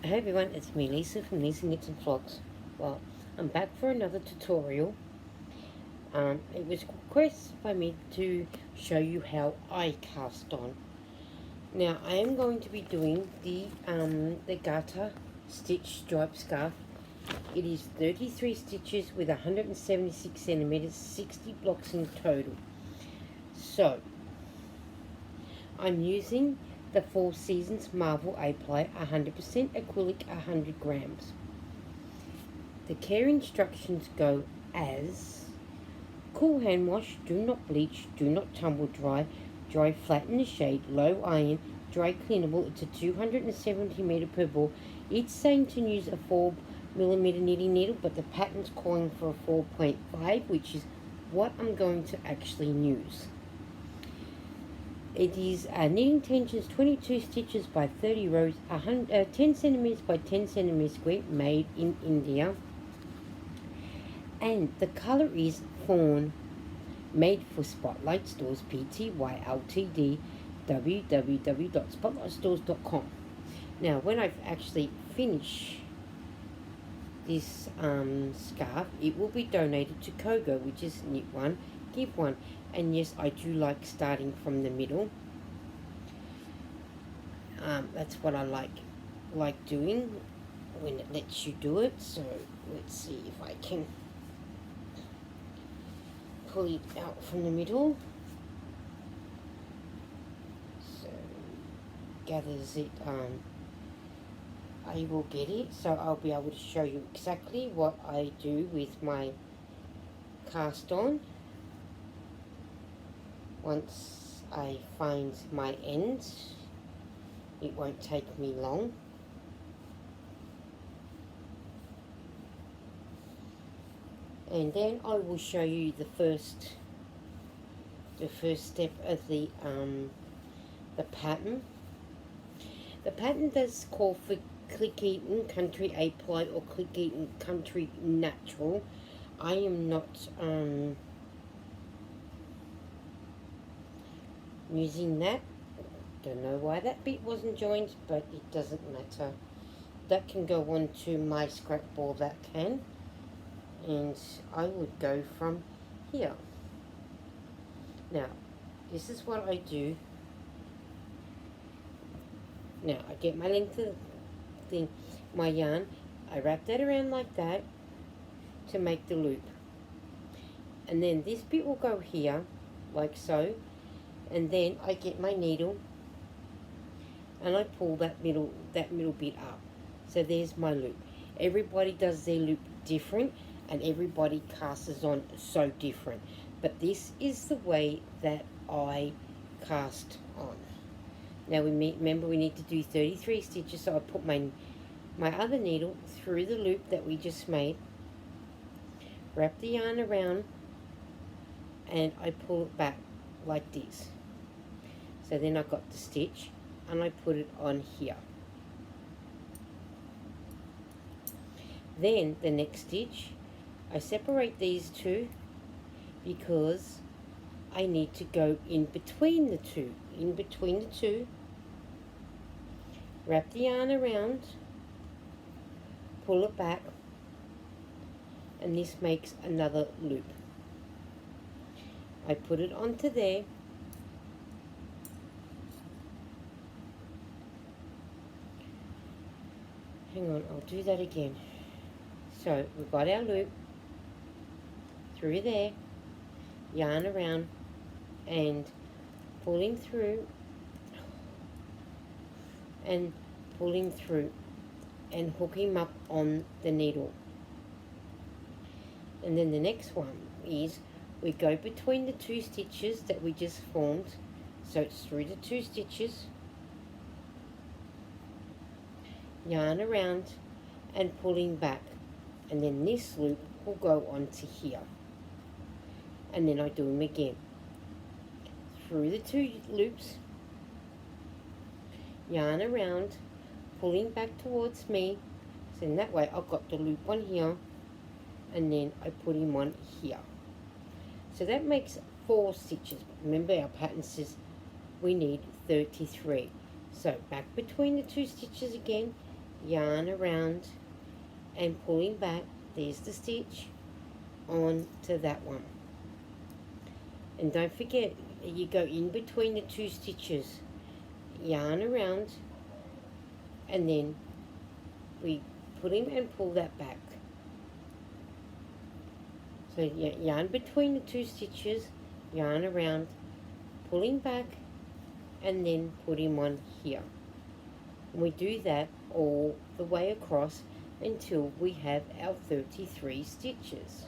Hey everyone, it's me Lisa from Lisa Knits and Vlogs. Well, I'm back for another tutorial. It was requested by me to show you how I cast on. Now I am going to be doing the garter stitch stripe scarf. It is 33 stitches with 176 centimeters, 60 blocks in total. So I'm using the Four Seasons Marvel A-Ply 100% acrylic 100 grams. The care instructions go as: cool hand wash, do not bleach, do not tumble dry, dry flat in the shade, low iron, dry cleanable. It's a 270 meter per ball. It's saying to use a 4mm knitting needle, but the pattern's calling for a 4.5, which is what I'm going to actually use. It is knitting tensions 22 stitches by 30 rows, 10 centimeters by 10 centimeters square, made in India. And the color is fawn, made for Spotlight Stores Pty Ltd, www.spotlightstores.com. Now, when I've actually finished this scarf, it will be donated to Kogo, which is knit one, give one. And yes, I do like starting from the middle. That's what I like doing when it lets you do it. So let's see if I can pull it out from the middle. So gathers it. I will get it, so I'll be able to show you exactly what I do with my cast on. Once I find my ends, it won't take me long. And then I will show you the first step of the pattern. The pattern does call for Click Eaton Country A-Ply or Click Eaton Country Natural. I am not using that. Don't know why that bit wasn't joined, but it doesn't matter. That can go on to my scrap ball, that can. And I would go from here. Now, this is what I do. Now, I get my length of my yarn. I wrap that around like that to make the loop. And then this bit will go here, like so. And then I get my needle and I pull that middle bit up. So there's my loop. Everybody does their loop different, and everybody casts on so different. But this is the way that I cast on. Now remember we need to do 33 stitches, so I put my other needle through the loop that we just made, wrap the yarn around, and I pull it back like this. So then I got the stitch and I put it on here. Then the next stitch, I separate these two because I need to go in between the two. Wrap the yarn around, pull it back, and this makes another loop. I put it onto there. Hang on, I'll do that again. So we've got our loop through there, yarn around, and pulling through, and pulling through, and hooking up on the needle. And then the next one is we go between the two stitches that we just formed. So it's through the two stitches, yarn around and pulling back, and then this loop will go onto here, and then I do them again through the two loops, yarn around, pulling back towards me, so in that way I've got the loop on here, and then I put him on here. So that makes 4 stitches. Remember our pattern says we need 33. So back between the two stitches again, yarn around and pulling back. There's the stitch on to that one. And don't forget, you go in between the two stitches, yarn around, and then we put in and pull that back. So yarn between the two stitches, yarn around, pulling back, and then putting one here. And we do that all the way across until we have our 33 stitches.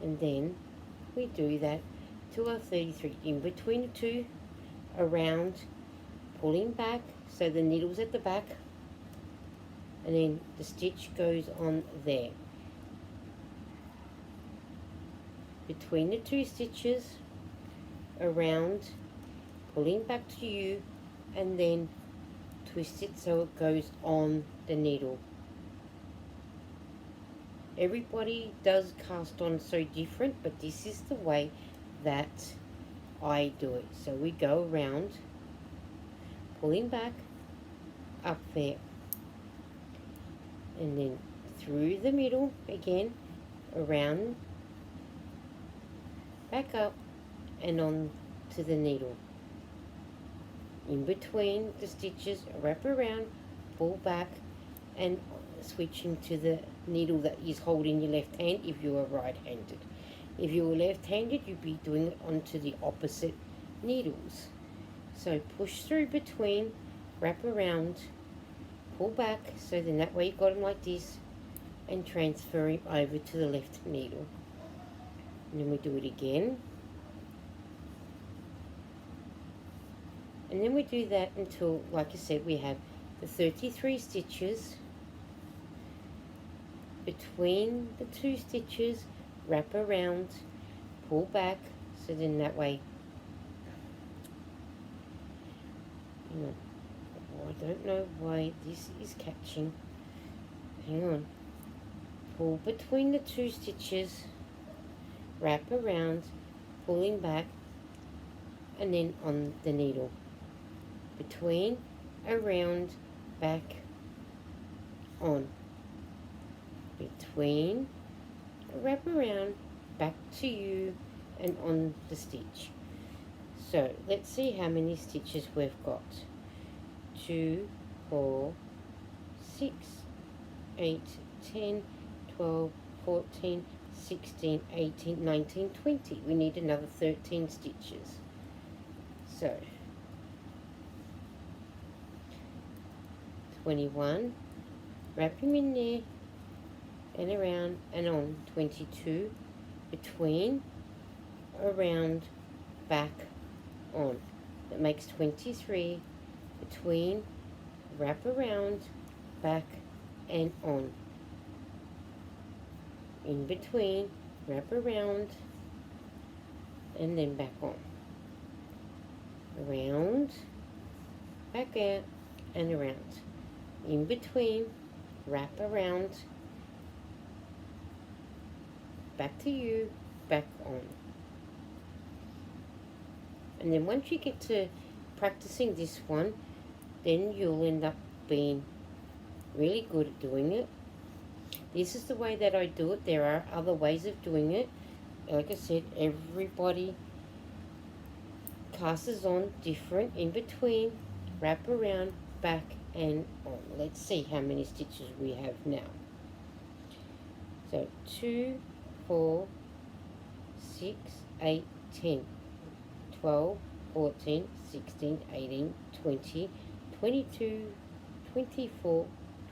And then we do that to our 33, in between the two, around, pulling back, so the needle's at the back, and then the stitch goes on there. Between the two stitches, around, pulling back to you, and then twist it so it goes on the needle. Everybody does cast on so different, but this is the way that I do it. So we go around, pulling back, up there, and then through the middle again, around, back up, and on to the needle. In between the stitches, wrap around, pull back, and switching to the needle that is holding your left hand if you are right-handed. If you were left-handed, you'd be doing it onto the opposite needles. So push through between, wrap around, pull back, so then that way you've got them like this, and transfer him over to the left needle. And then we do it again. And then we do that until, like I said, we have the 33 stitches. Between the two stitches, wrap around, pull back, so then that way, I don't know why this is catching. Hang on. Pull between the two stitches, wrap around, pulling back, and then on the needle. Between, around, back, on. Between, wrap around, back to you, and on the stitch. So let's see how many stitches we've got. 2, 4, 6, 8, 10, 12, 14, 16, 18, 19, 20. We need another 13 stitches. So 21, wrap him in there, and around and on. 22, between, around, back, on. That makes 23, between, wrap around, back, and on. In between, wrap around, and then back on. Around, back out, and around. In between, wrap around, back to you, back on. And then once you get to practicing this one, then you'll end up being really good at doing it. This is the way that I do it. There are other ways of doing it. Like I said, everybody casts on different. In between, wrap around, back, and on. Let's see how many stitches we have now. So 2, 4, 6, 8, 10, 12, 14, 16, 18, 20, 22, 24,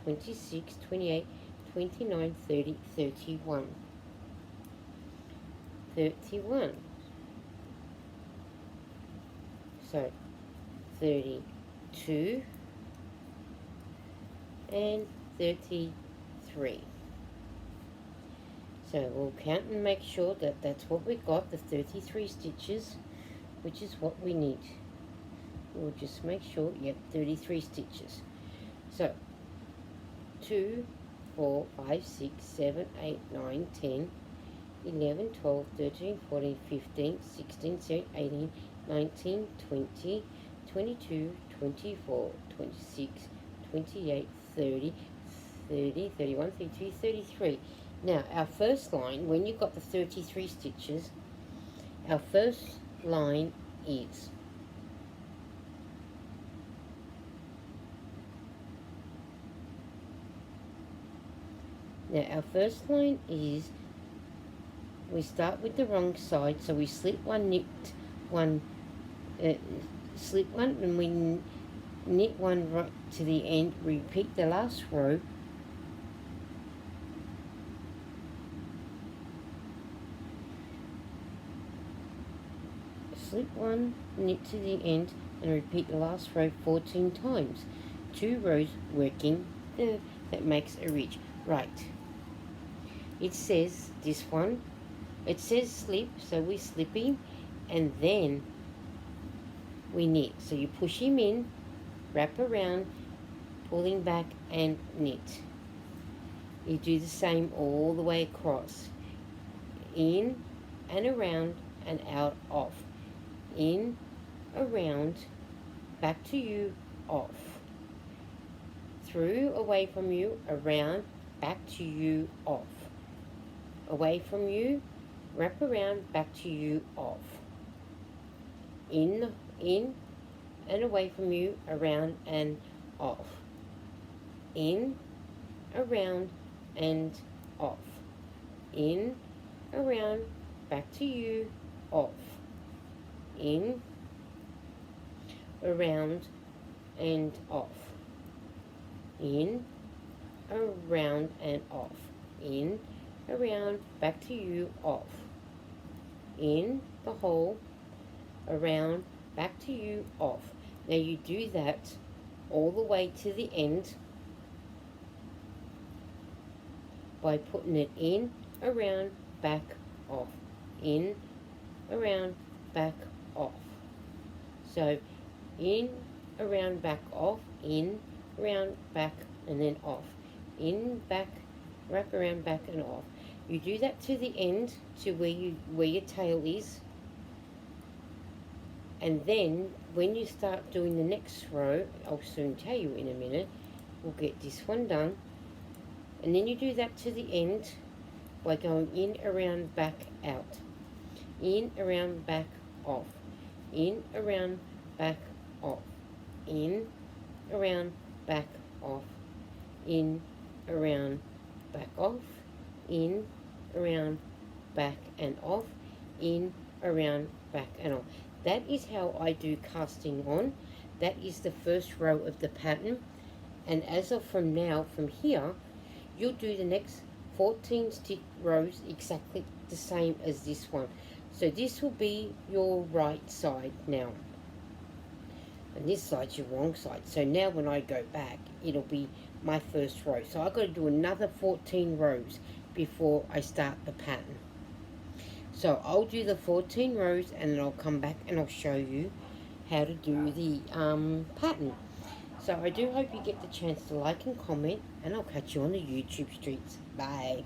26, 28, 29, 30, 31. 31. So 32 and 33. So we'll count and make sure that that's what we got, the 33 stitches, which is what we need. We'll just make sure, yep, 33 stitches. So 2, 4, 5, 6, 7, 8, 9, 10, 11, 12, 13, 14, 15, 16, 17, 18, 19, 20, 22, 24, 26, 28, 30, 30, 31, 32, 33. Now, our first line, when you've got the 33 stitches, our first line is we start with the wrong side, so we slip one, knit one, slip one, and we knit one right to the end, repeat the last row, slip one, knit to the end, and repeat the last row 14 times. 2 rows working, that makes a ridge. Right, it says this one, it says slip, so we're slipping, and then we knit. So you push him in, wrap around, pulling back, and knit. You do the same all the way across, in and around and out, off, in, around, back to you, off, through, away from you, around, back to you, off, away from you, wrap around, back to you, off, in and away from you, around and off, in, around and off, in, around, back to you, off, in, around and off, in, around and off, in, around, back to you, off, in the hole, around, back to you, off. Now you do that all the way to the end by putting it in, around, back, off, in, around, back, off. So in, around, back, off, in, around, back, and then off, in, back, wrap around, back, and off. You do that to the end, to where your tail is, and then when you start doing the next row, I'll soon tell you in a minute, we'll get this one done, and then you do that to the end by going in, around, back, out, in, around, back, off, in, around, back, off, in, around, back, off, in, around, back, off, in, around, back, and off, in, around, back, and off. That is how I do casting on. That is the first row of the pattern, and as of from now, from here, you'll do the next 14 stitch rows exactly the same as this one. So this will be your right side now, and this side's your wrong side. So now when I go back, it'll be my first row. So I've got to do another 14 rows before I start the pattern. So I'll do the 14 rows, and then I'll come back and I'll show you how to do the pattern. So I do hope you get the chance to like and comment, and I'll catch you on the YouTube streets. Bye.